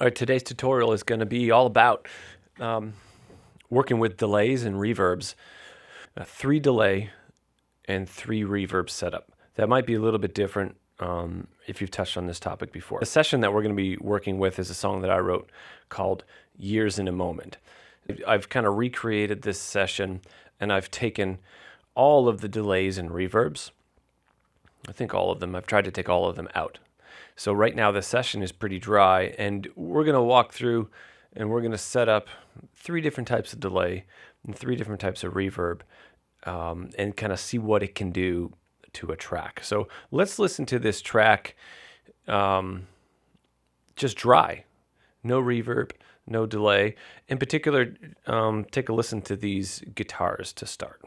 All right, today's tutorial is going to be all about working with delays and reverbs. 3 delay and 3 reverb setup. That might be a little bit different if you've touched on this topic before. The session that we're going to be working with is a song that I wrote called Years in a Moment. I've kind of recreated this session, and I've taken all of the delays and reverbs. I think all of them. I've tried to take all of them out. So right now the session is pretty dry, and we're going to walk through and we're going to set up 3 different types of delay and 3 different types of reverb and kind of see what it can do to a track. So let's listen to this track just dry, no reverb, no delay. In particular, take a listen to these guitars to start.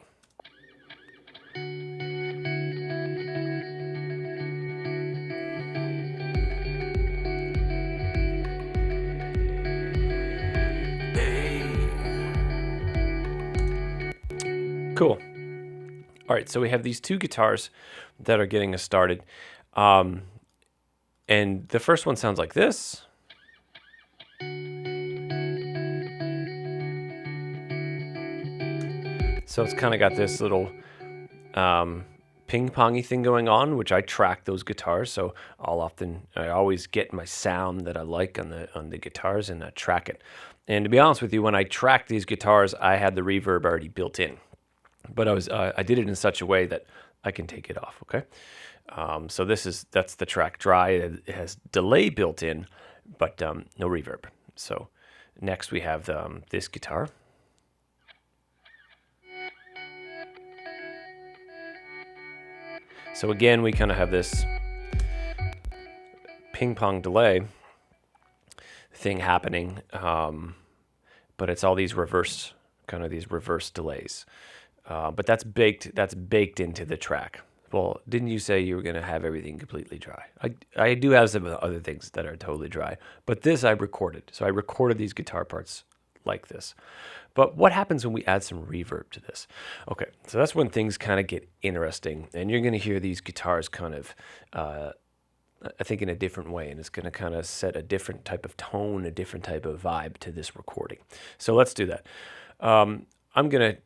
Cool. All right, so we have these 2 guitars that are getting us started. And the first one sounds like this. So it's kind of got this little ping-pongy thing going on, which I track those guitars. So I always get my sound that I like on the guitars and I track it. And to be honest with you, when I tracked these guitars, I had the reverb already built in. But I did it in such a way that I can take it off, okay? So that's the track dry. It has delay built in, but no reverb. So next we have this guitar. So again, we kind of have this ping pong delay thing happening, but it's all these reverse delays. But that's baked into the track. Well, didn't you say you were going to have everything completely dry? I do have some other things that are totally dry, but this I recorded. So I recorded these guitar parts like this. But what happens when we add some reverb to this? Okay, so that's when things kind of get interesting, and you're going to hear these guitars kind of, I think, in a different way, and it's going to kind of set a different type of tone, a different type of vibe to this recording. So let's do that. I'm going to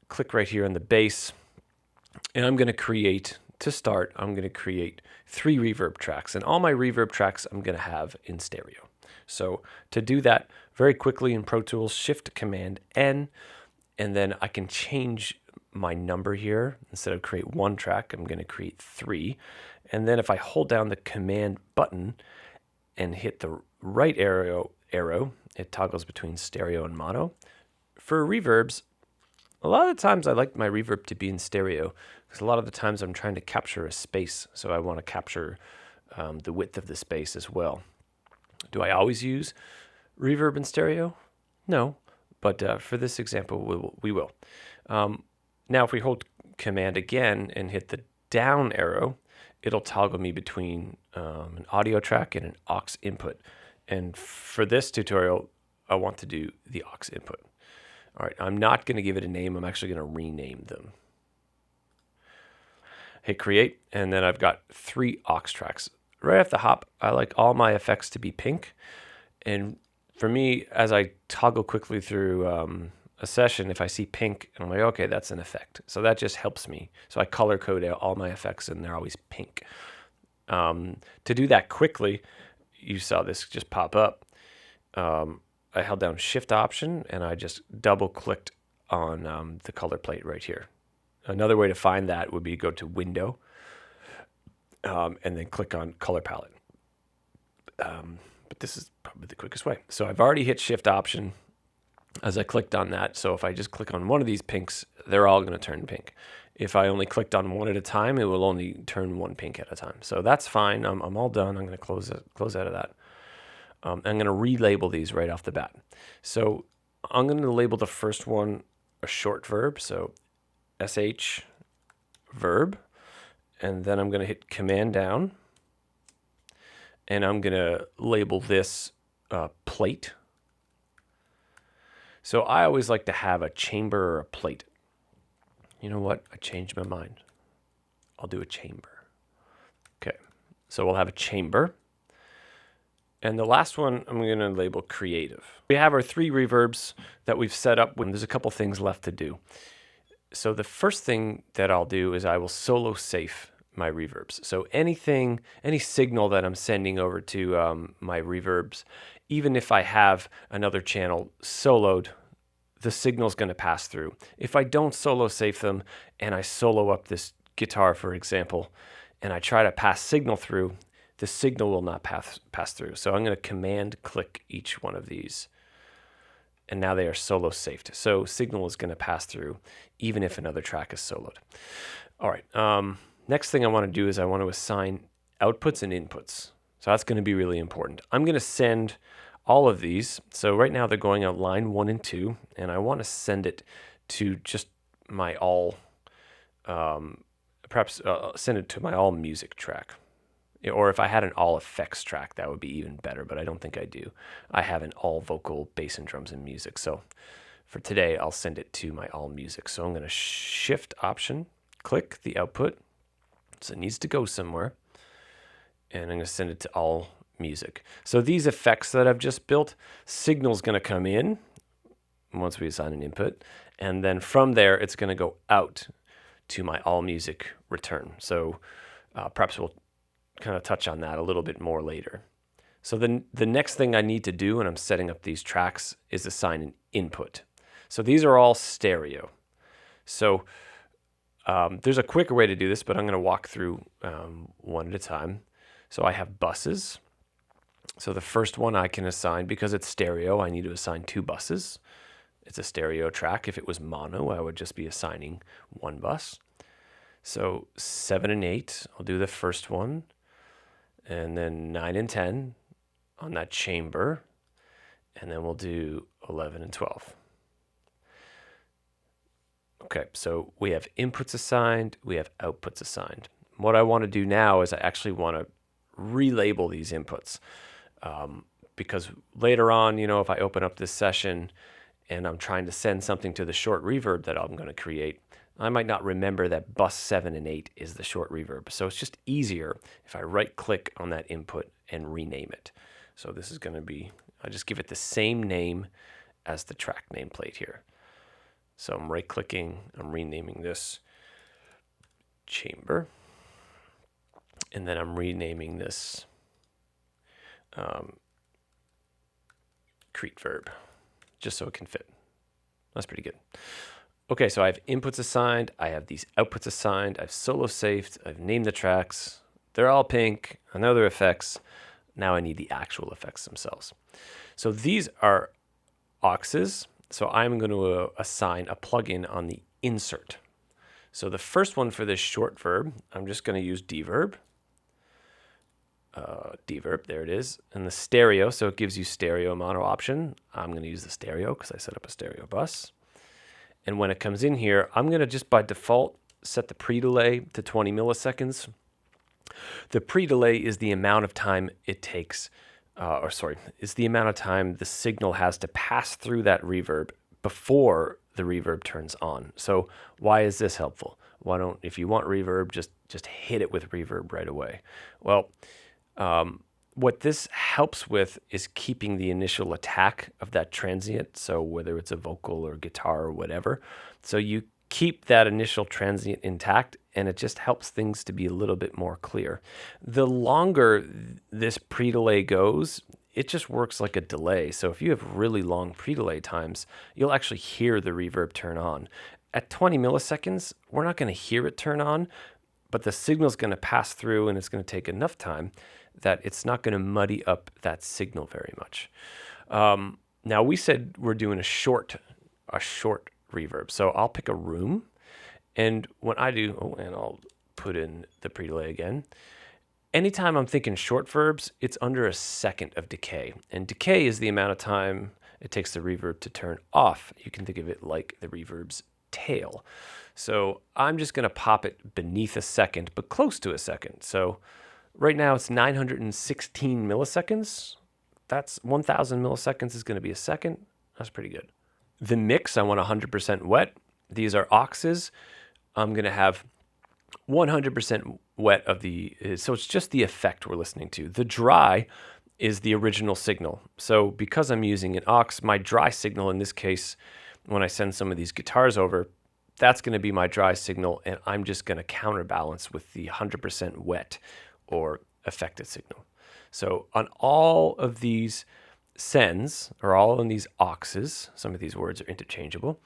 click right here on the bass, and I'm going to create 3 reverb tracks, and all my reverb tracks I'm going to have in stereo. So to do that very quickly in Pro Tools, Shift Command N, and then I can change my number here. Instead of create 1 track, I'm going to create 3. And then if I hold down the Command button and hit the right arrow, it toggles between stereo and mono. For reverbs, a lot of the times I like my reverb to be in stereo because a lot of the times I'm trying to capture a space, so I want to capture the width of the space as well. Do I always use reverb in stereo? No, but for this example, we will. Now, if we hold Command again and hit the down arrow, it'll toggle me between an audio track and an aux input. And for this tutorial, I want to do the aux input. All right, I'm not going to give it a name. I'm actually going to rename them. Hit create, and then I've got 3 aux tracks. Right off the hop, I like all my effects to be pink. And for me, as I toggle quickly through a session, if I see pink, I'm like, okay, that's an effect. So that just helps me. So I color code out all my effects, and they're always pink. To do that quickly, you saw this just pop up. I held down Shift Option, and I just double-clicked on the color plate right here. Another way to find that would be go to Window, and then click on Color Palette. But this is probably the quickest way. So I've already hit Shift Option as I clicked on that. So if I just click on one of these pinks, they're all going to turn pink. If I only clicked on one at a time, it will only turn 1 pink at a time. So that's fine. I'm all done. I'm going to close out of that. I'm going to relabel these right off the bat. So I'm going to label the first one a short verb, so SH verb, and then I'm going to hit Command down, and I'm going to label this plate. So I always like to have a chamber or a plate. You know what? I changed my mind. I'll do a chamber. Okay, so we'll have a chamber. And the last one I'm going to label creative. We have our 3 reverbs that we've set up. There's a couple things left to do. So the first thing that I'll do is I will solo safe my reverbs. So any signal that I'm sending over to my reverbs, even if I have another channel soloed, the signal's going to pass through. If I don't solo safe them and I solo up this guitar, for example, and I try to pass signal through, the signal will not pass through. So I'm going to command click each one of these. And now they are solo safed. So signal is going to pass through even if another track is soloed. All right. Next thing I want to do is I want to assign outputs and inputs. So that's going to be really important. I'm going to send all of these. So right now they're going out line 1 and 2, and I want to send it to just my all, perhaps send it to my all music track. Or if I had an all effects track, that would be even better, but I don't think I do. I have an all vocal, bass and drums and music. So for today, I'll send it to my all music. So I'm going to shift option, click the output. So it needs to go somewhere. And I'm going to send it to all music. So these effects that I've just built, signal's going to come in once we assign an input. And then from there, it's going to go out to my all music return. So perhaps we'll kind of touch on that a little bit more later. So the next thing I need to do when I'm setting up these tracks is assign an input. So these are all stereo. So there's a quicker way to do this, but I'm going to walk through one at a time. So I have buses. So the first one I can assign, because it's stereo, I need to assign 2 buses. It's a stereo track. If it was mono, I would just be assigning 1 bus. So 7 and 8, I'll do the first one. And then 9 and 10 on that chamber. And then we'll do 11 and 12. Okay, so we have inputs assigned, we have outputs assigned. What I want to do now is I actually want to relabel these inputs. Because later on, if I open up this session and I'm trying to send something to the short reverb that I'm going to create, I might not remember that bus 7 and 8 is the short reverb. So it's just easier if I right click on that input and rename it. So this is going to be, I just give it the same name as the track nameplate here. So I'm right clicking, I'm renaming this chamber. And then I'm renaming this Reverb, just so it can fit. That's pretty good. Okay, so I have inputs assigned, I have these outputs assigned, I've solo saved, I've named the tracks, they're all pink, I know they're effects. Now I need the actual effects themselves. So these are auxes, so I'm going to assign a plugin on the insert. So the first one for this short verb, I'm just going to use Reverb. Reverb, there it is. And the stereo, so it gives you stereo mono option. I'm going to use the stereo because I set up a stereo bus. And when it comes in here, I'm going to just by default set the pre-delay to 20 milliseconds. The pre-delay is the amount of time it takes, is the amount of time the signal has to pass through that reverb before the reverb turns on. So why is this helpful? If you want reverb, just hit it with reverb right away. Well, what this helps with is keeping the initial attack of that transient. So whether it's a vocal or guitar or whatever. So you keep that initial transient intact, and it just helps things to be a little bit more clear. The longer this pre-delay goes, it just works like a delay. So if you have really long pre-delay times, you'll actually hear the reverb turn on. At 20 milliseconds, we're not going to hear it turn on, but the signal's going to pass through, and it's going to take enough time that it's not going to muddy up that signal very much. Now we said we're doing a short reverb. So I'll pick a room, and when I do, and I'll put in the pre-delay again. Anytime I'm thinking short verbs, it's under a second of decay. And decay is the amount of time it takes the reverb to turn off. You can think of it like the reverb's tail. So I'm just going to pop it beneath a second, but close to a second. So right now it's 916 milliseconds. That's 1,000 milliseconds is going to be a second. That's pretty good. The mix, I want 100% wet. These are auxes. I'm going to have 100% wet of so it's just the effect we're listening to. The dry, is the original signal. So because I'm using an aux, my dry signal in this case, when I send some of these guitars over, that's going to be my dry signal, and I'm just going to counterbalance with the 100% wet or affected signal. So on all of these sends, or all in these auxes, some of these words are interchangeable,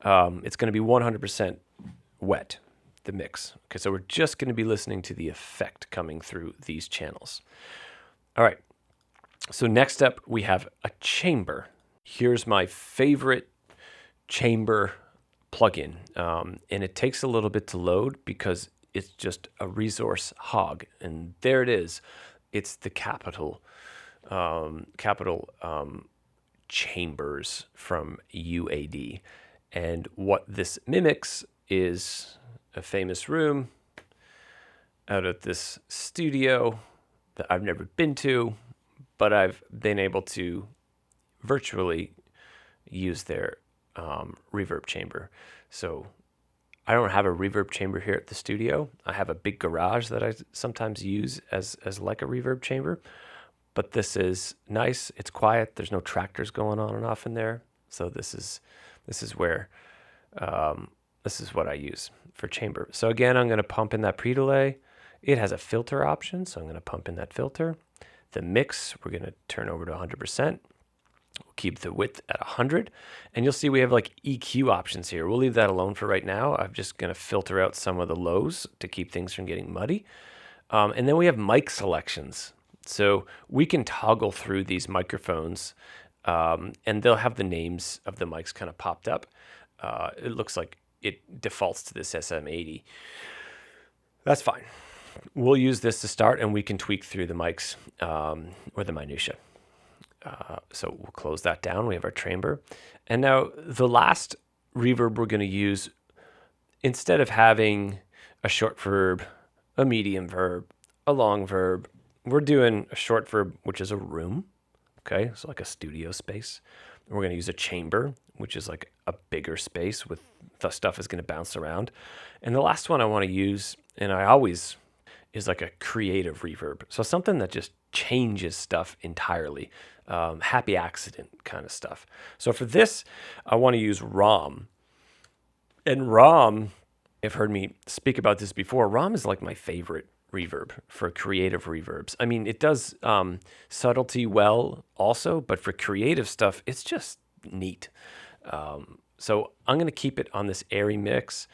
it's going to be 100% wet, the mix. Okay, so we're just going to be listening to the effect coming through these channels. All right, so next up we have a chamber. Here's my favorite chamber plugin, and it takes a little bit to load because it's just a resource hog. And there it is. It's the Capital Chambers from UAD. And what this mimics is a famous room out of this studio that I've never been to, but I've been able to virtually use their reverb chamber. So I don't have a reverb chamber here at the studio. I have a big garage that I sometimes use as like a reverb chamber, but this is nice. It's quiet. There's no tractors going on and off in there. So this is where this is what I use for chamber. So again, I'm going to pump in that pre-delay. It has a filter option, so I'm going to pump in that filter. The mix, we're going to turn over to 100%. We'll keep the width at 100, and you'll see we have like EQ options here. We'll leave that alone for right now. I'm just going to filter out some of the lows to keep things from getting muddy. And then we have mic selections. So we can toggle through these microphones, and they'll have the names of the mics kind of popped up. It looks like it defaults to this SM80. That's fine. We'll use this to start, and we can tweak through the mics or the minutia. So we'll close that down. We have our chamber. And now the last reverb we're going to use, instead of having a short verb, a medium verb, a long verb, we're doing a short verb, which is a room. Okay, so like a studio space. We're going to use a chamber, which is like a bigger space with the stuff is going to bounce around. And the last one I want to use, and I always, is like a creative reverb. So something that just changes stuff entirely. Happy accident kind of stuff. So for this, I want to use ROM. And ROM, you've heard me speak about this before, ROM is like my favorite reverb for creative reverbs. I mean, it does subtlety well also, but for creative stuff, it's just neat. So I'm going to keep it on this airy mix.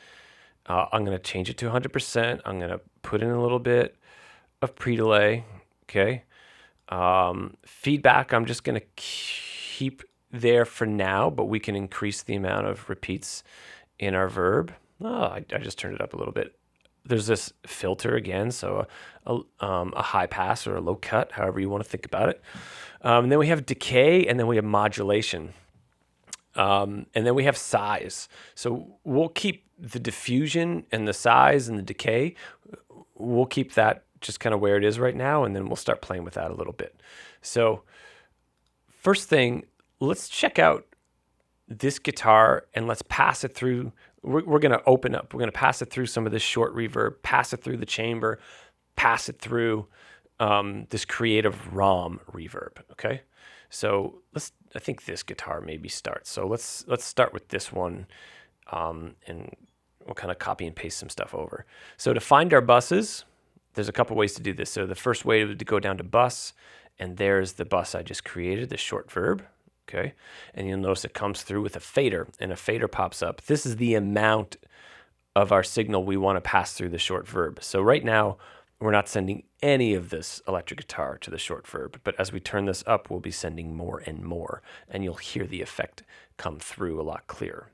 I'm going to change it to 100%. I'm going to put in a little bit of pre-delay, okay? Feedback, I'm just going to keep there for now, but we can increase the amount of repeats in our verb. Oh, I just turned it up a little bit. There's this filter again, so a high pass or a low cut, however you want to think about it. And then we have decay, and then we have modulation. And then we have size. So we'll keep the diffusion and the size and the decay. We'll keep that just kind of where it is right now, and then we'll start playing with that a little bit. So first thing, let's check out this guitar and let's pass it through. We're going to open up. We're going to pass it through some of this short reverb, pass it through the chamber, pass it through this creative ROM reverb, okay? So I think this guitar maybe starts. So let's start with this one, and we'll kind of copy and paste some stuff over. So to find our buses, there's a couple ways to do this. So the first way would to go down to bus, and there's the bus I just created, the short verb, okay? And you'll notice it comes through with a fader, and a fader pops up. This is the amount of our signal we want to pass through the short verb. So right now, we're not sending any of this electric guitar to the short verb, but as we turn this up, we'll be sending more and more, and you'll hear the effect come through a lot clearer.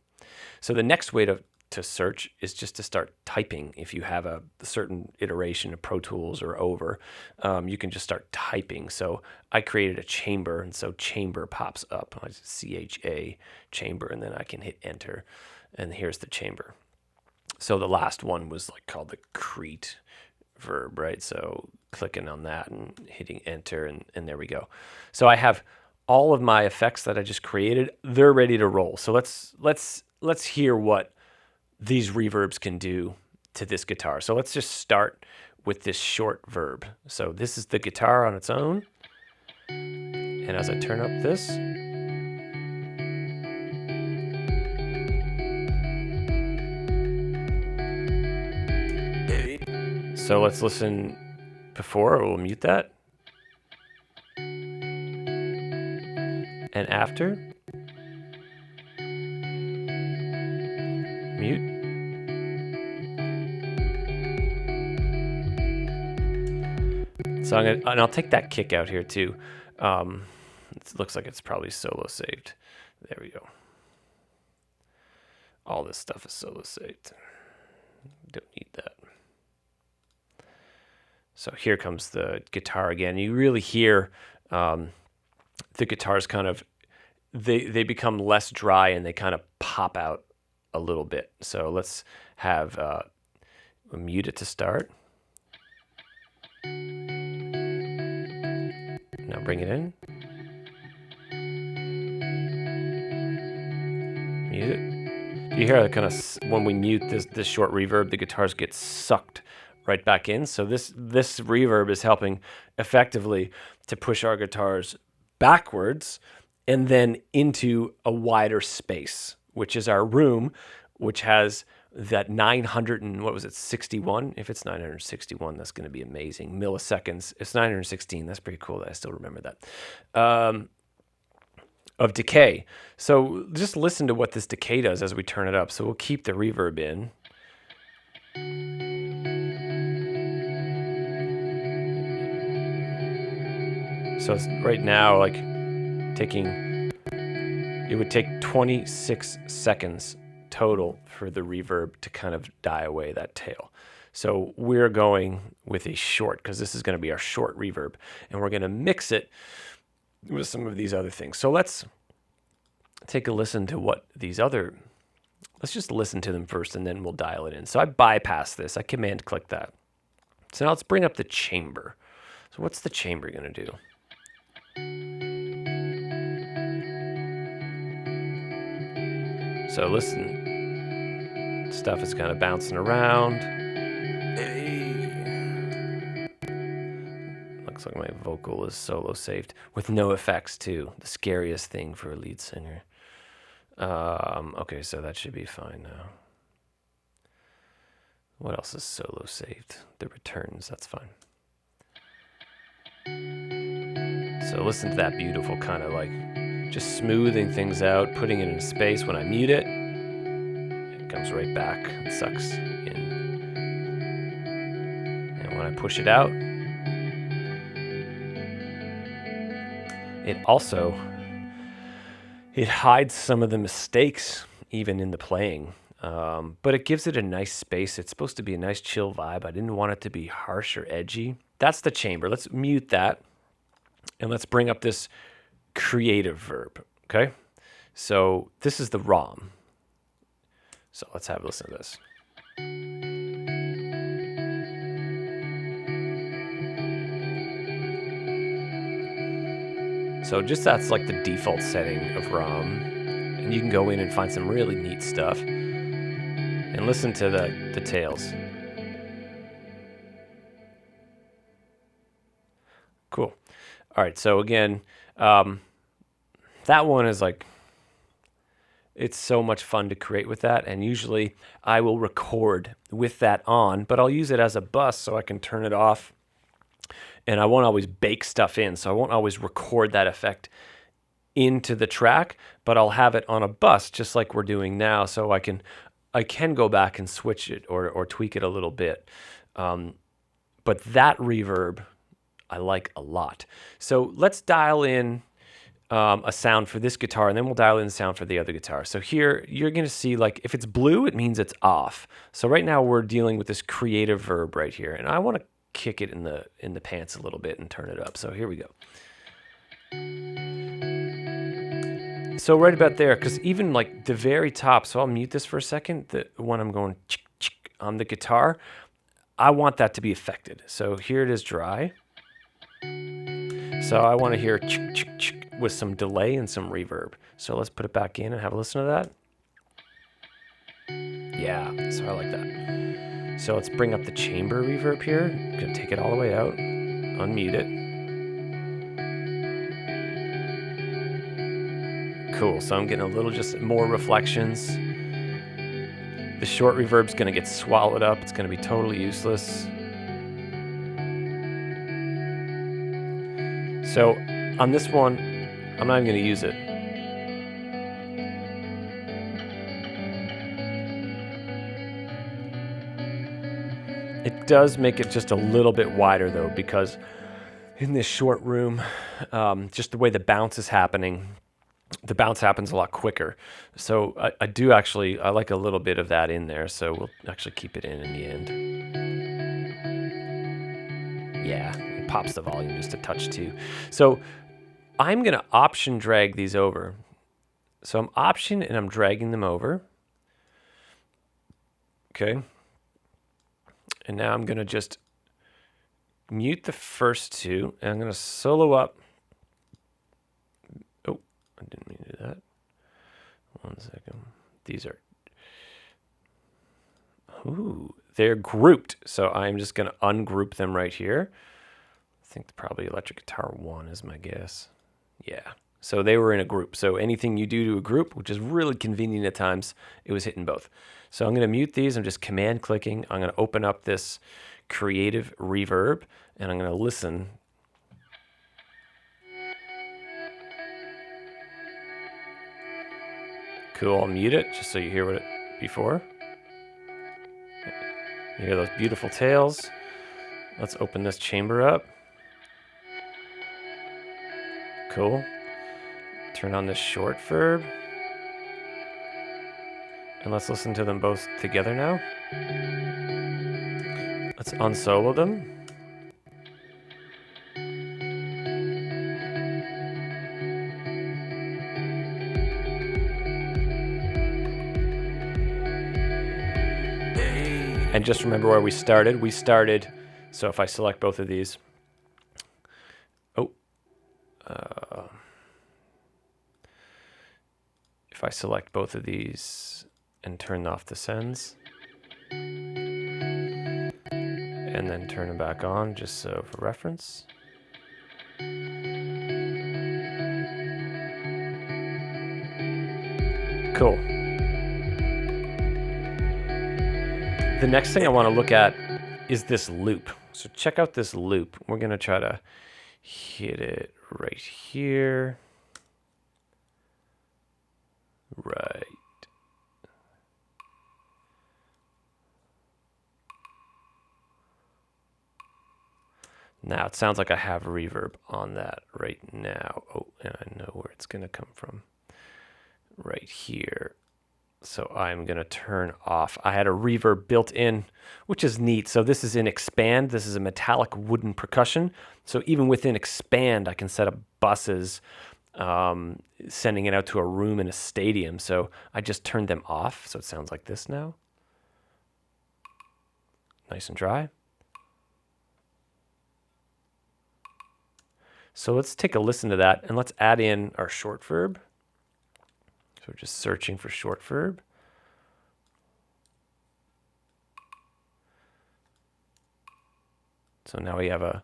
So the next way to search is just to start typing. If you have a certain iteration of Pro Tools or over, you can just start typing. So I created a chamber, and so chamber pops up, CHA, chamber, and then I can hit enter, and here's the chamber. So the last one was like called the Crete verb, right? So clicking on that and hitting enter, and there we go. So I have all of my effects that I just created. They're ready to roll. So let's hear what these reverbs can do to this guitar. So let's just start with this short verb. So this is the guitar on its own. And as I turn up this, so let's listen before. We'll mute that. And after, mute. So and I'll take that kick out here too. It looks like it's probably solo saved. There we go. All this stuff is solo saved. Don't need that. So here comes the guitar again. You really hear the guitars kind of, they become less dry and they kind of pop out a little bit. So let's have mute it to start. Now bring it in. Mute it. Do you hear that kind of, when we mute this short reverb, the guitars get sucked right back in. So this reverb is helping effectively to push our guitars backwards and then into a wider space, which is our room, which has that 961. If it's 961, that's going to be amazing. Milliseconds. It's 916. That's pretty cool that I still remember that. Of decay. So just listen to what this decay does as we turn it up. So we'll keep the reverb in. So it's right now like it would take 26 seconds total for the reverb to kind of die away, that tail. So we're going with a short, because this is going to be our short reverb, and we're going to mix it with some of these other things. So let's take a listen to what these other, let's just listen to them first and then we'll dial it in. So I bypass this, I command click that. So now let's bring up the chamber. So what's the chamber going to do? So listen, stuff is kind of bouncing around. Looks like my vocal is solo saved with no effects too. The scariest thing for a lead singer. Okay, so that should be fine now. What else is solo saved? The returns, that's fine. So listen to that beautiful kind of like just smoothing things out, putting it in space. When I mute it, it comes right back and sucks in. And when I push it out, it hides some of the mistakes even in the playing, but it gives it a nice space. It's supposed to be a nice chill vibe. I didn't want it to be harsh or edgy. That's the chamber. Let's mute that and let's bring up this creative verb, okay? So this is the ROM. So let's have a listen to this. So just that's like the default setting of ROM. And you can go in and find some really neat stuff. And listen to the tails. Cool. All right, so again, that one is like, it's so much fun to create with that. And usually I will record with that on, but I'll use it as a bus so I can turn it off. And I won't always bake stuff in, so I won't always record that effect into the track, but I'll have it on a bus just like we're doing now, so I can go back and switch it or tweak it a little bit. But that reverb I like a lot. So let's dial in a sound for this guitar, and then we'll dial in the sound for the other guitar. So here you're going to see, like, if it's blue, it means it's off. So right now we're dealing with this creative verb right here, and I want to kick it in the pants a little bit and turn it up. So here we go. So right about there, because even like the very top, so I'll mute this for a second, the one I'm going on the guitar, I want that to be affected. So here it is dry. So I want to hear with some delay and some reverb. So let's put it back in and have a listen to that. Yeah, so I like that. So let's bring up the chamber reverb here. I'm gonna take it all the way out, unmute it. Cool, so I'm getting a little just more reflections. The short reverb's gonna get swallowed up. It's gonna be totally useless. So on this one, I'm not even gonna use it. It does make it just a little bit wider though, because in this short room, just the way the bounce is happening, the bounce happens a lot quicker. So I do actually, I like a little bit of that in there, so we'll actually keep it in the end. Yeah, it pops the volume just a touch too. So I'm gonna option drag these over. So I'm option and I'm dragging them over. Okay. And now I'm gonna just mute the first two, and I'm gonna solo up. Oh, I didn't mean to do that. 1 second. These are, ooh, they're grouped. So I'm just gonna ungroup them right here. I think probably electric guitar 1 is my guess. Yeah. So they were in a group. So anything you do to a group, which is really convenient at times, it was hitting both. So I'm gonna mute these. I'm just command clicking. I'm gonna open up this creative reverb, and I'm gonna listen. Cool, I'll mute it just so you hear what it before. You hear those beautiful tails. Let's open this chamber up. Cool. Turn on this short verb. And let's listen to them both together now. Let's unsolo them. And just remember where we started. We started, so if I select both of these, if I select both of these and turn off the sends, and then turn them back on, just so for reference. Cool. The next thing I want to look at is this loop. So check out this loop. We're going to try to hit it right here. Right. Now it sounds like I have reverb on that right now. Oh, and I know where it's going to come from. Right here. So I'm going to turn off. I had a reverb built in, which is neat. So this is in expand. This is a metallic wooden percussion. So even within expand, I can set up buses, sending it out to a room in a stadium. So I just turned them off. So it sounds like this now. Nice and dry. So let's take a listen to that, and let's add in our short verb. So we're just searching for short verb. So now we have a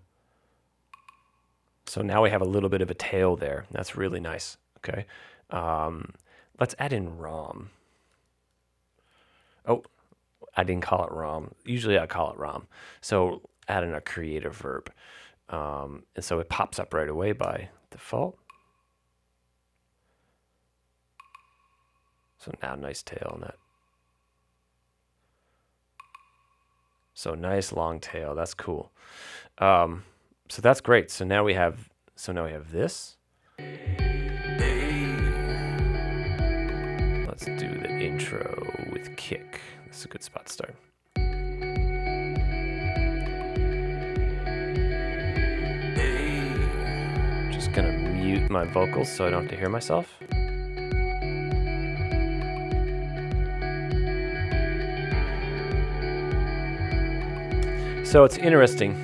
little bit of a tail there. That's really nice. Okay. Let's add in ROM. Oh, I didn't call it ROM. Usually I call it ROM. So add in a creative verb. And so it pops up right away by default. So now nice tail on that. So nice long tail. That's cool. So that's great. So now we have this. Let's do the intro with kick. This is a good spot to start. Just gonna mute my vocals so I don't have to hear myself. So it's interesting.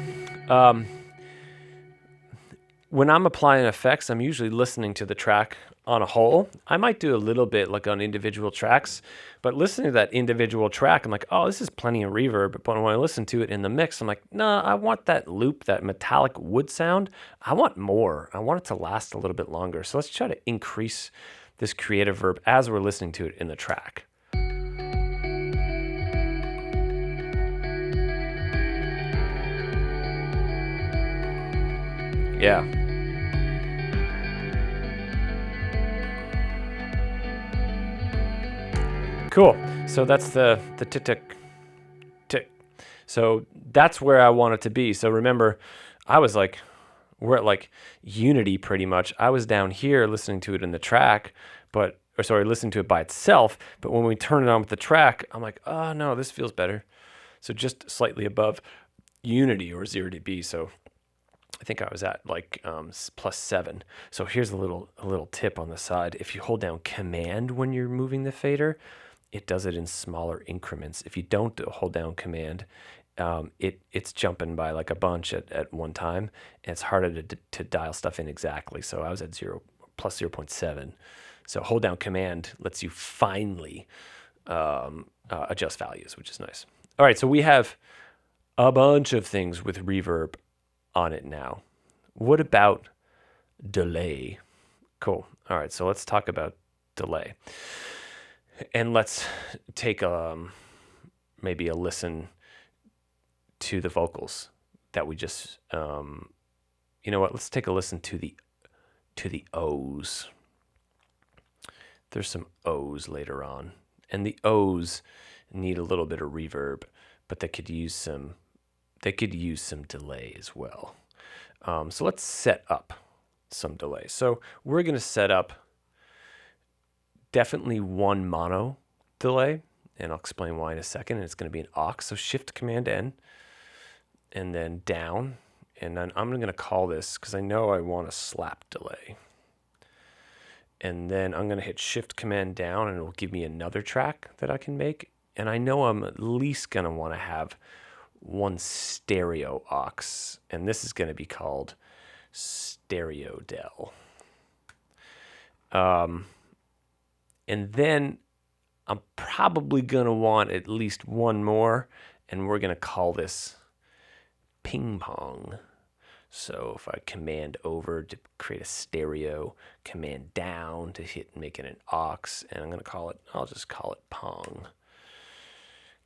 When I'm applying effects, I'm usually listening to the track on a whole. I might do a little bit like on individual tracks, but listening to that individual track, I'm like, oh, this is plenty of reverb. But when I listen to it in the mix, I'm like, no, I want that loop, that metallic wood sound. I want more. I want it to last a little bit longer. So let's try to increase this creative verb as we're listening to it in the track. Yeah. Cool. So that's the tick tick tick. So that's where I want it to be. So remember, I was like, we're at like unity pretty much. I was down here listening to it in the track, listening to it by itself. But when we turn it on with the track, I'm like, oh no, this feels better. So just slightly above unity or 0 dB. So I think I was at like +7. So here's a little tip on the side. If you hold down Command when you're moving the fader, it does it in smaller increments. If you don't hold down Command, it's jumping by like a bunch at one time, and it's harder to dial stuff in exactly. So I was at +0.7. So hold down Command lets you finely adjust values, which is nice. All right, so we have a bunch of things with reverb on it now. What about delay? Cool. All right, so let's talk about delay. And let's take maybe a listen to the vocals that we just you know what, let's take a listen to the O's. There's some O's later on, and the O's need a little bit of reverb, but they could use some delay as well. So let's set up some delay. So we're going to set up definitely one mono delay, and I'll explain why in a second. And it's going to be an aux. So Shift Command N, and then down, and then I'm going to call this, because I know I want a slap delay. And then I'm going to hit Shift Command down, and it will give me another track that I can make. And I know I'm at least going to want to have one stereo aux, and this is going to be called stereo del. And then I'm probably going to want at least one more, and we're going to call this ping pong. So if I command over to create a stereo, command down to hit make it an aux, and I'll just call it pong.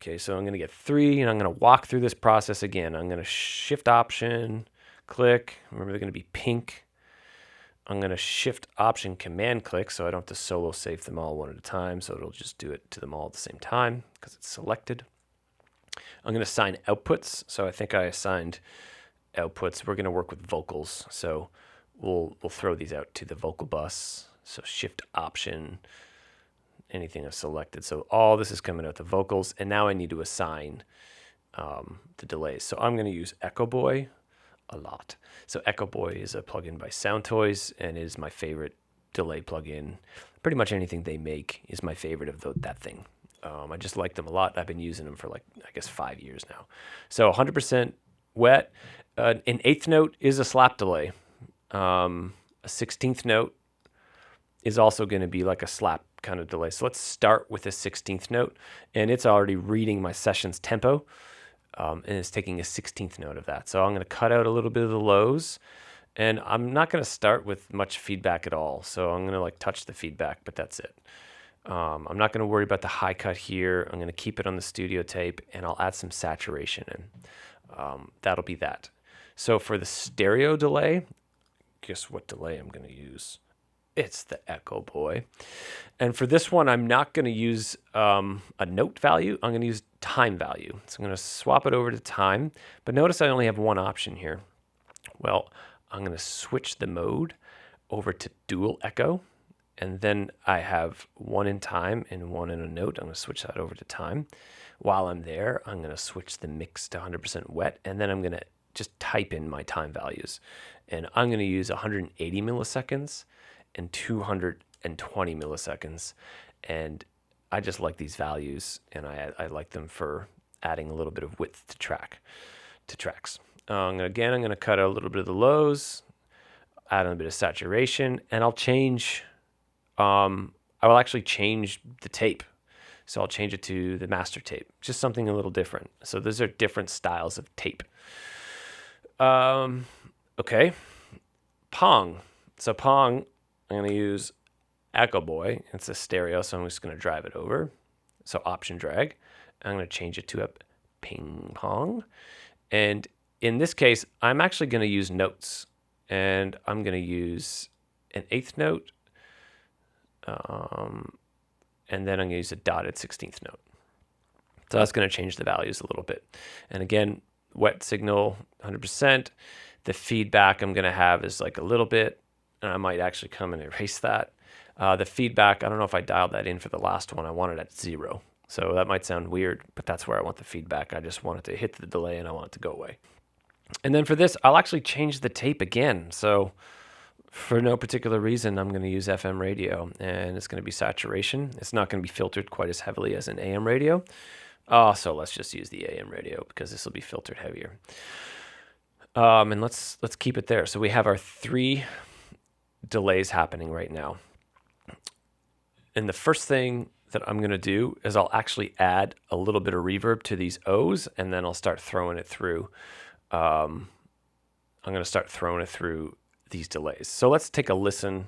Okay, so I'm going to get 3, and I'm going to walk through this process again. I'm going to Shift Option, click. Remember, they're going to be pink. I'm going to Shift Option Command click, so I don't have to solo save them all one at a time, so it'll just do it to them all at the same time because it's selected. I'm going to assign outputs, so I think I assigned outputs. We're going to work with vocals, so we'll throw these out to the vocal bus. So Shift Option, anything I've selected. So all this is coming out the vocals, and now I need to assign the delays. So I'm going to use Echo Boy a lot. So Echo Boy is a plugin by SoundToys, and is my favorite delay plugin. Pretty much anything they make is my favorite of that thing. I just like them a lot. I've been using them for like, I guess, 5 years now. So 100% wet. An 8th note is a slap delay. A 16th note is also going to be like a slap kind of delay. So let's start with a 16th note, and it's already reading my session's tempo, and it's taking a 16th note of that. So I'm going to cut out a little bit of the lows, and I'm not going to start with much feedback at all. So I'm going to like touch the feedback, but that's it. I'm not going to worry about the high cut here. I'm going to keep it on the studio tape, and I'll add some saturation in. That'll be that. So for the stereo delay, guess what delay I'm going to use? It's the Echo Boy. And for this one, I'm not going to use a note value. I'm going to use time value. So I'm going to swap it over to time. But notice I only have one option here. Well, I'm going to switch the mode over to dual echo. And then I have one in time and one in a note. I'm going to switch that over to time. While I'm there, I'm going to switch the mix to 100% wet. And then I'm going to just type in my time values. And I'm going to use 180 milliseconds and 220 milliseconds. And I just like these values, and I like them for adding a little bit of width to tracks. I'm going to cut out a little bit of the lows, add a bit of saturation, and I'll change, I will actually change the tape. So I'll change it to the master tape, just something a little different. So those are different styles of tape. Okay, Pong. So Pong, I'm going to use Echo Boy. It's a stereo, so I'm just going to drive it over. So Option drag. I'm going to change it to a ping pong. And in this case, I'm actually going to use notes. And I'm going to use an eighth note. And then I'm going to use a dotted 16th note. So that's going to change the values a little bit. And again, wet signal 100%. The feedback I'm going to have is like a little bit. And I might actually come and erase that. The feedback, I don't know if I dialed that in for the last one. I want it at 0. So that might sound weird, but that's where I want the feedback. I just want it to hit the delay and I want it to go away. And then for this, I'll actually change the tape again. So for no particular reason, I'm going to use FM radio, and it's going to be saturation. It's not going to be filtered quite as heavily as an AM radio. So let's just use the AM radio because this will be filtered heavier. And let's keep it there. So we have our 3 delays happening right now. And the first thing that I'm going to do is I'll actually add a little bit of reverb to these O's, and then I'll start throwing it through. I'm going to start throwing it through these delays. So let's take a listen.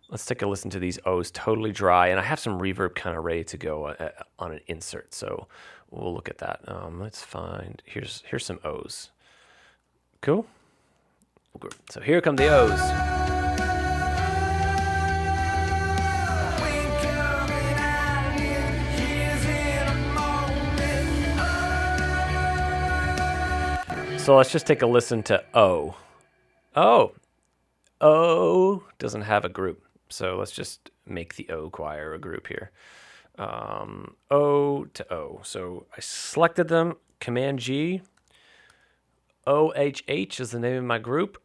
Let's take a listen to these O's totally dry, and I have some reverb kind of ready to go on an insert. So we'll look at that. Let's find, here's some O's. Cool. So here come the O's. So let's just take a listen to O. O doesn't have a group. So let's just make the O choir a group here. O to O. So I selected them, Command G. OHH is the name of my group.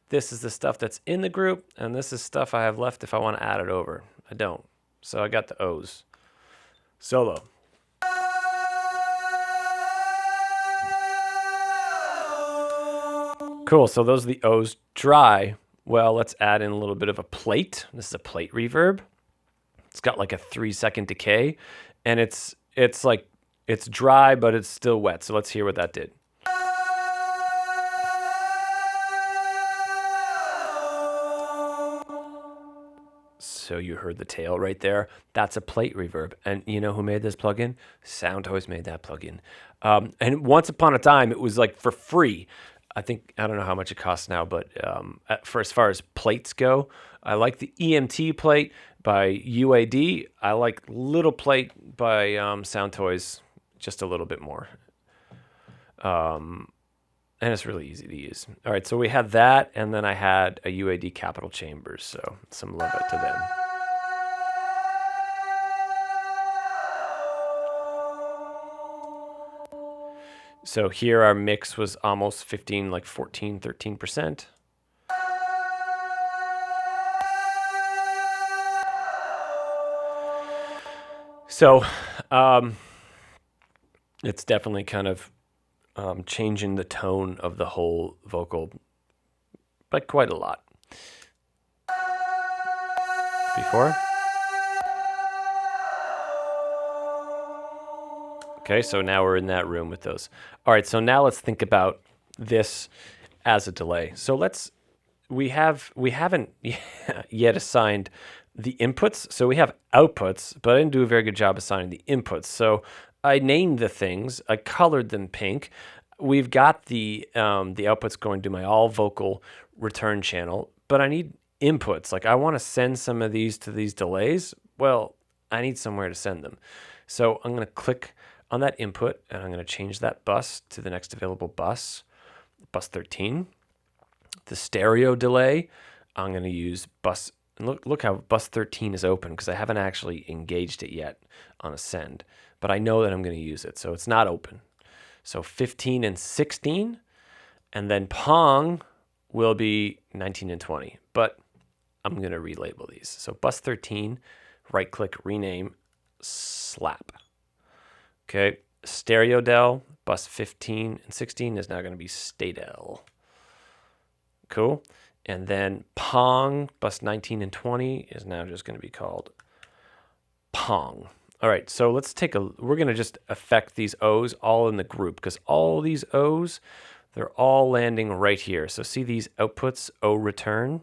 This is the stuff that's in the group, and this is stuff I have left if I want to add it over. I don't. So I got the O's. Solo. Cool, so those are the O's dry. Well, let's add in a little bit of a plate. This is a plate reverb. It's got like a 3-second decay, and it's dry, but it's still wet. So let's hear what that did. So you heard the tail right there. That's a plate reverb. And you know who made this plugin? Soundtoys made that plugin. And once upon a time, it was like for free. I don't know how much it costs now, but for as far as plates go, I like the EMT plate by UAD. I like Little Plate by Soundtoys just a little bit more. And it's really easy to use. All right, so we had that, and then I had a UAD Capital Chambers, so some love it to them. So here our mix was almost 15, like 14, 13%. So it's definitely kind of changing the tone of the whole vocal by quite a lot. Before. Okay, so now we're in that room with those. All right, so now let's think about this as a delay. So we haven't yet assigned the inputs. So we have outputs, but I didn't do a very good job assigning the inputs. So I named the things, I colored them pink. We've got the outputs going to my all vocal return channel, but I need inputs. Like I want to send some of these to these delays. Well, I need somewhere to send them. So I'm going to click on that input, and I'm going to change that bus to the next available bus, bus 13. The stereo delay, I'm going to use bus, and look how bus 13 is open because I haven't actually engaged it yet on a send, but I know that I'm going to use it, so it's not open. So 15 and 16, and then Pong will be 19 and 20, but I'm going to relabel these. So bus 13, right-click, rename, slap. Okay, stereo del, bus 15 and 16 is now going to be stadel. Cool. And then Pong, bus 19 and 20 is now just going to be called Pong. All right, so we're going to just affect these O's all in the group because all these O's, they're all landing right here. So see these outputs, O return,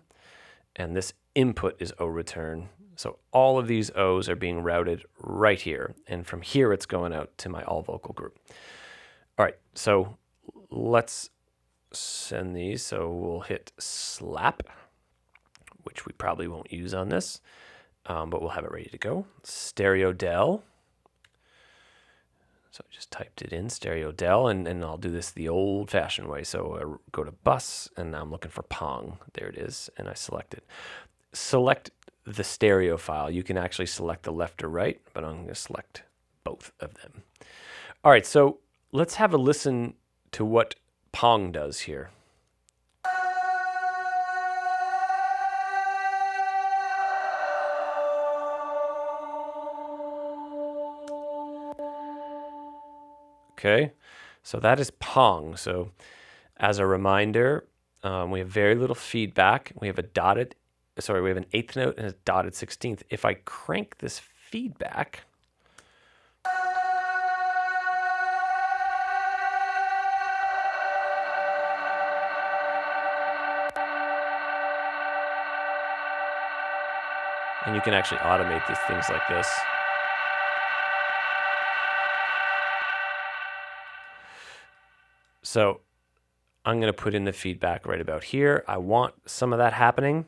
and this input is O return. So all of these O's are being routed right here. And from here, it's going out to my all vocal group. All right, so let's send these. So we'll hit slap, which we probably won't use on this, but we'll have it ready to go. Stereo del. So I just typed it in, stereo del, and I'll do this the old-fashioned way. So I go to bus, and I'm looking for Pong. There it is, and I select it. Select the stereo file. You can actually select the left or right, but I'm going to select both of them. All right, so let's have a listen to what Pong does here. Okay, so that is Pong. So as a reminder, we have very little feedback. We have we have an eighth note and a dotted 16th. If I crank this feedback, and you can actually automate these things like this. So I'm going to put in the feedback right about here. I want some of that happening,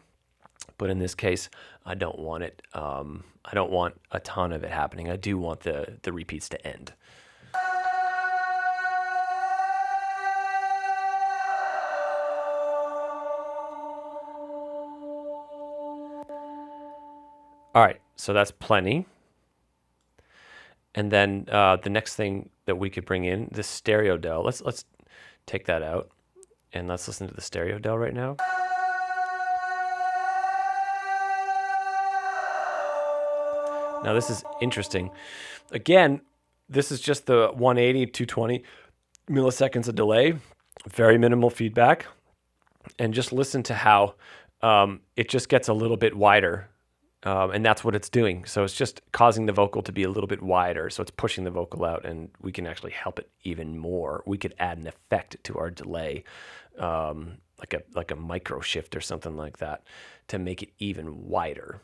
but in this case, I don't want it. I don't want a ton of it happening. I do want the repeats to end. All right, so that's plenty. And then the next thing that we could bring in, the stereo del. Let's take that out, and let's listen to the stereo del right now. Now this is interesting. Again, this is just the 180, 220 milliseconds of delay, very minimal feedback, and just listen to how it just gets a little bit wider. And that's what it's doing. So it's just causing the vocal to be a little bit wider. So it's pushing the vocal out, and we can actually help it even more. We could add an effect to our delay, like a micro shift or something like that, to make it even wider.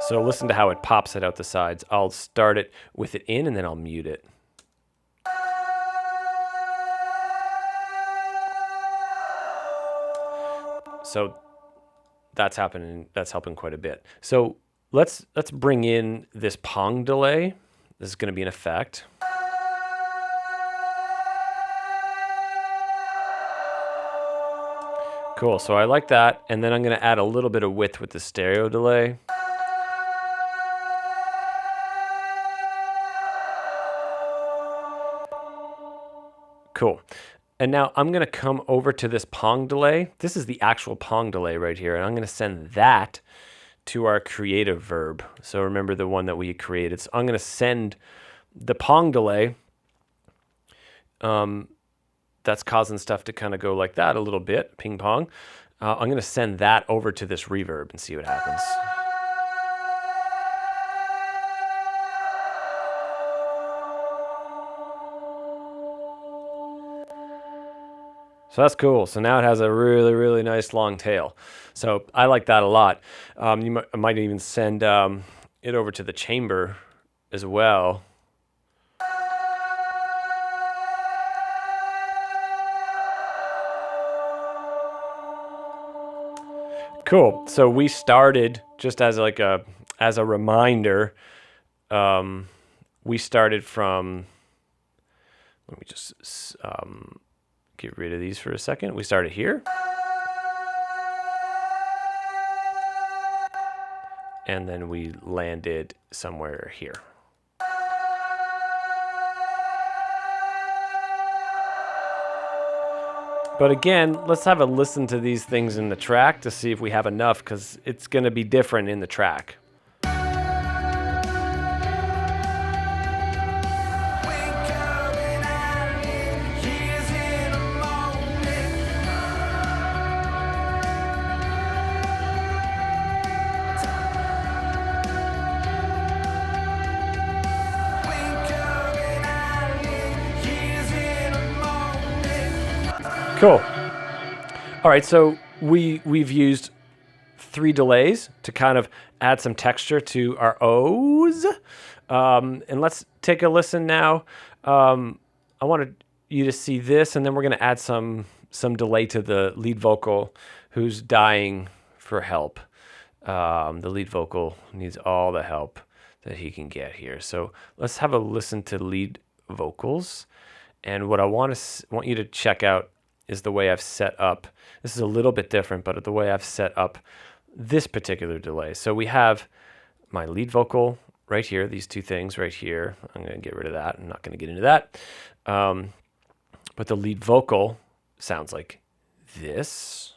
So listen to how it pops it out the sides. I'll start it with it in, and then I'll mute it. So that's happening. That's helping quite a bit. So let's bring in this Pong delay. This is going to be an effect. Cool. So I like that, and then I'm going to add a little bit of width with the stereo delay. Cool. And now I'm going to come over to this Pong delay. This is the actual Pong delay right here. And I'm going to send that to our creative verb. So remember the one that we created. So I'm going to send the Pong delay. That's causing stuff to kind of go like that a little bit, ping pong. I'm going to send that over to this reverb and see what happens. So that's cool. So now it has a really, really nice long tail. So I like that a lot. You might even send it over to the chamber as well. Cool. So we started, just as like a reminder, we started from, let me just get rid of these for a second. We started here. And then we landed somewhere here. But again, let's have a listen to these things in the track to see if we have enough, because it's going to be different in the track. Cool. All right, so we've used 3 delays to kind of add some texture to our O's. And let's take a listen now. I wanted you to see this, and then we're going to add some delay to the lead vocal who's dying for help. The lead vocal needs all the help that he can get here. So let's have a listen to lead vocals. And what I want you to check out is the way I've set up. This is a little bit different, but the way I've set up this particular delay. So we have my lead vocal right here, these 2 things right here. I'm going to get rid of that. I'm not going to get into that. But the lead vocal sounds like this.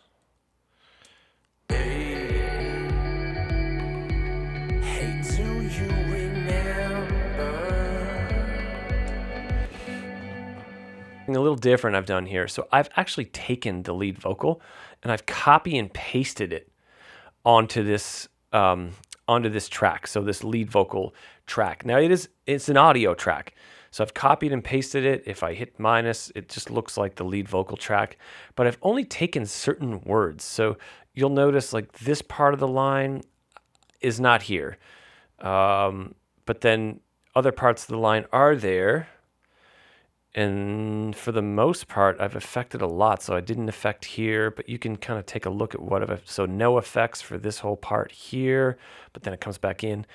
A little different I've done here. So I've actually taken the lead vocal and I've copy and pasted it onto this track. So this lead vocal track. Now it's an audio track. So I've copied and pasted it. If I hit minus, it just looks like the lead vocal track, but I've only taken certain words. So you'll notice like this part of the line is not here. But then other parts of the line are there. And for the most part, I've affected a lot. So I didn't affect here, but you can kind of take a look at what I've, so no effects for this whole part here, but then it comes back in.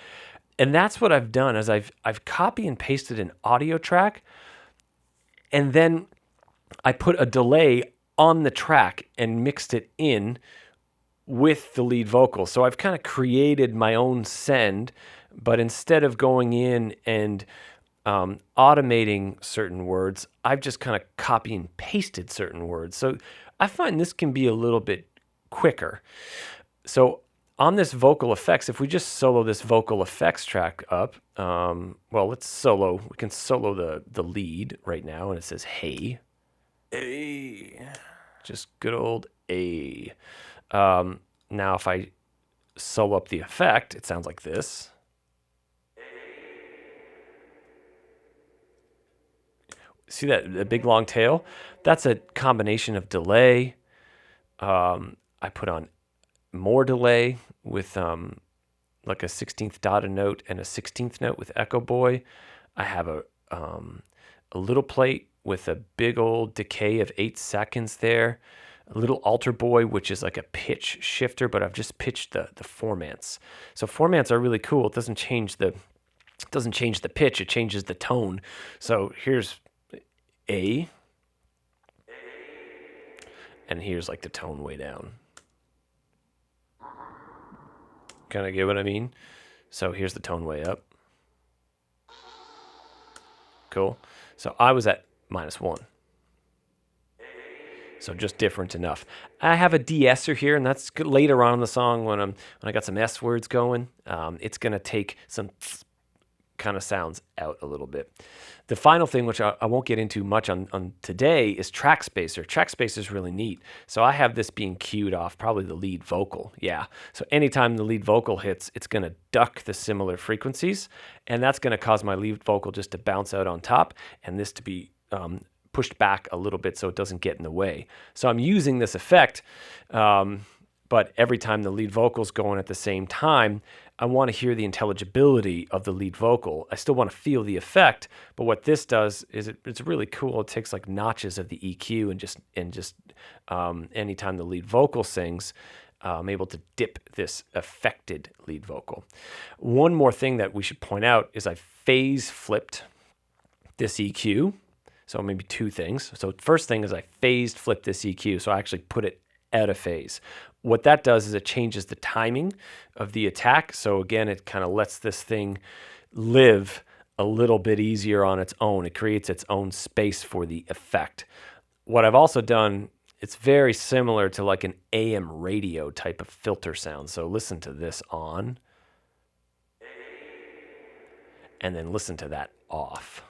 And that's what I've done is I've copy and pasted an audio track, and then I put a delay on the track and mixed it in with the lead vocal. So I've kind of created my own send, but instead of going in and automating certain words, I've just kind of copy and pasted certain words. So I find this can be a little bit quicker. So on this vocal effects, if we just solo this vocal effects track up, well, we can solo the lead right now, and it says, hey. A. Just good old A. Now if I solo up the effect, it sounds like this. See that big long tail? That's a combination of delay. I put on more delay with like a 16th dotted note and a 16th note with Echo Boy. I have a little plate with a big old decay of 8 seconds there. A little alter boy, which is like a pitch shifter, but I've just pitched the formants. So formants are really cool. It doesn't change the pitch, it changes the tone. So here's A, and here's like the tone way down. Kind of get what I mean? So here's the tone way up. Cool. So I was at -1. So just different enough. I have a de-esser here, and that's later on in the song when I got some S words going. It's gonna take some kind of sounds out a little bit. The final thing, which I won't get into much on today, is track spacer. Track spacer is really neat. So I have this being cued off, probably the lead vocal. Yeah. So anytime the lead vocal hits, it's going to duck the similar frequencies, and that's going to cause my lead vocal just to bounce out on top, and this to be pushed back a little bit so it doesn't get in the way. So I'm using this effect, but every time the lead vocal's going at the same time, I want to hear the intelligibility of the lead vocal. I still want to feel the effect, but what this does is it's really cool. It takes like notches of the EQ and just anytime the lead vocal sings, I'm able to dip this affected lead vocal. One more thing that we should point out is I phase flipped this EQ. So maybe 2 things. So first thing is I phased flipped this EQ. So I actually put it out of phase. What that does is it changes the timing of the attack. So again, it kind of lets this thing live a little bit easier on its own. It creates its own space for the effect. What I've also done, it's very similar to like an AM radio type of filter sound. So listen to this on, and then listen to that off.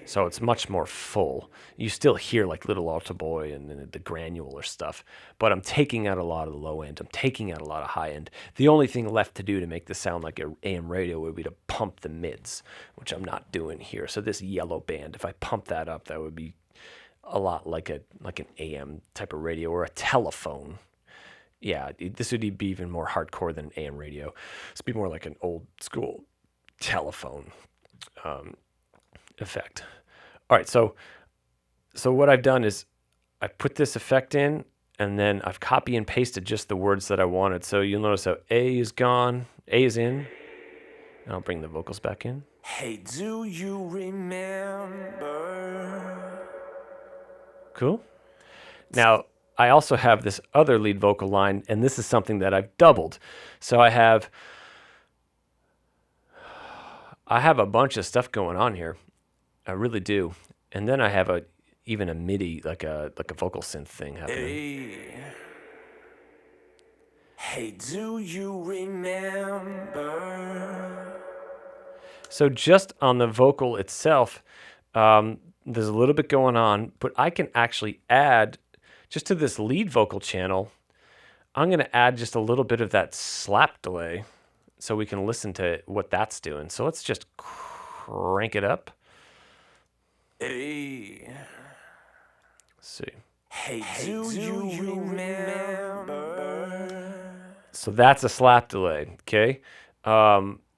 So it's much more full. You still hear like little alto boy and the granular stuff, but I'm taking out a lot of the low end. I'm taking out a lot of high end. The only thing left to do to make this sound like an AM radio would be to pump the mids, which I'm not doing here. So this yellow band, if I pump that up, that would be a lot like an AM type of radio or a telephone. Yeah, this would be even more hardcore than AM radio. This would be more like an old school telephone effect. All right, so what I've done is I put this effect in, and then I've copy and pasted just the words that I wanted. So you'll notice how A is gone, A is in, and I'll bring the vocals back in. Hey, do you remember? Cool. Now, I also have this other lead vocal line, and this is something that I've doubled. So I have a bunch of stuff going on here. I really do. And then I have even a MIDI, like a vocal synth thing happening. Hey, do you remember? So just on the vocal itself, there's a little bit going on, but I can actually add, just to this lead vocal channel, I'm going to add just a little bit of that slap delay so we can listen to what that's doing. So let's just crank it up. Hey. Let's see. Hey, do you remember? So that's a slap delay, okay?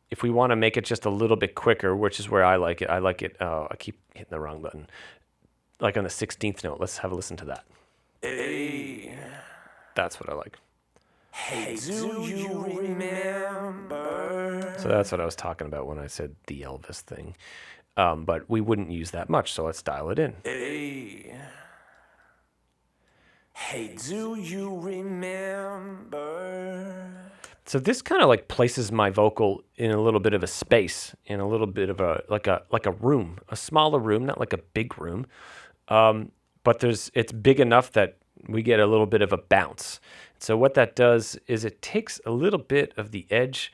If we want to make it just a little bit quicker, which is where I like it, I keep hitting the wrong button. Like on the 16th note, let's have a listen to that. Hey. That's what I like. Hey, do you remember? So that's what I was talking about when I said the Elvis thing. But we wouldn't use that much, so let's dial it in. Hey. Hey, do you remember? So this kind of like places my vocal in a little bit of a space, in a little bit of a like a room, a smaller room, not like a big room, but it's big enough that we get a little bit of a bounce. So what that does is it takes a little bit of the edge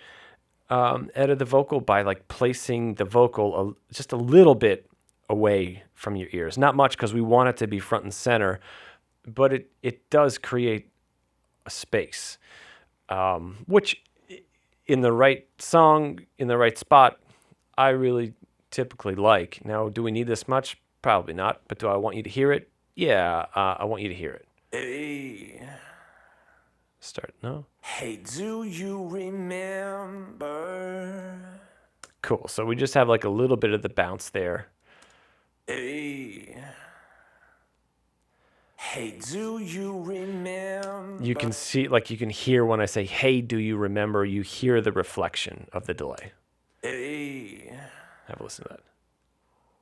out of the vocal by like placing the vocal just a little bit away from your ears. Not much, because we want it to be front and center, but it does create a space. Which in the right song, in the right spot, I really typically like. Now, do we need this much? Probably not. But do I want you to hear it? Yeah, I want you to hear it. Hey. Start, no? Hey, do you remember? Cool, so we just have like a little bit of the bounce there. Hey. Hey, do you remember? You can see, like you can hear when I say, hey, do you remember? You hear the reflection of the delay. Hey. Have a listen to that.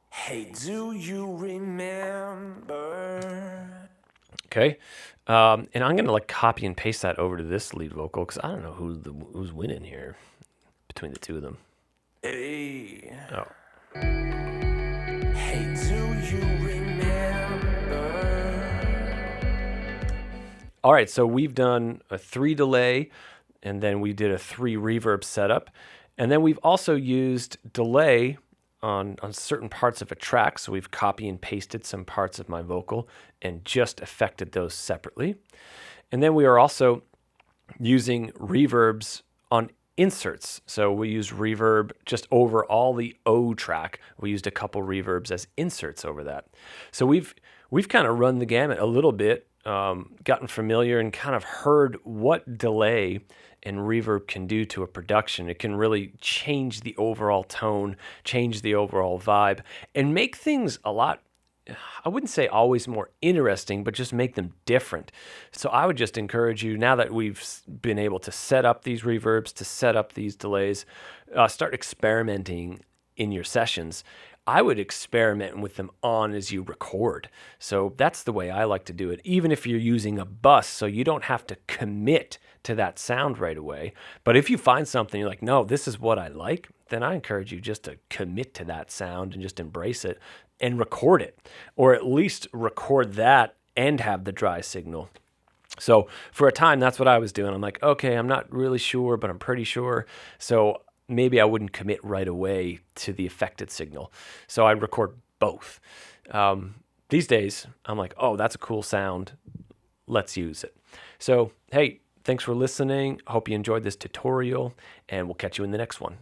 Hey, do you remember? Okay, and I'm gonna like copy and paste that over to this lead vocal, because I don't know who's winning here between the two of them. Hey. Oh. Hey, do you remember? All right, so we've done a 3 delay, and then we did a 3 reverb setup, and then we've also used delay on certain parts of a track. So we've copy and pasted some parts of my vocal and just affected those separately. And then we are also using reverbs on inserts. So we use reverb just over all the O track. We used a couple reverbs as inserts over that. So we've kind of run the gamut a little bit, gotten familiar and kind of heard what delay and reverb can do to a production. It can really change the overall tone, change the overall vibe, and make things a lot, I wouldn't say always more interesting, but just make them different. So I would just encourage you, now that we've been able to set up these reverbs, to set up these delays, start experimenting in your sessions. I would experiment with them on as you record. So that's the way I like to do it, even if you're using a bus, so you don't have to commit to that sound right away. But if you find something you're like, no, this is what I like, then I encourage you just to commit to that sound and just embrace it and record it, or at least record that and have the dry signal. So for a time, that's what I was doing. I'm like, okay, I'm not really sure, but I'm pretty sure. So maybe I wouldn't commit right away to the affected signal. So I'd record both. These days, I'm like, oh, that's a cool sound. Let's use it. So, hey, thanks for listening. I hope you enjoyed this tutorial, and we'll catch you in the next one.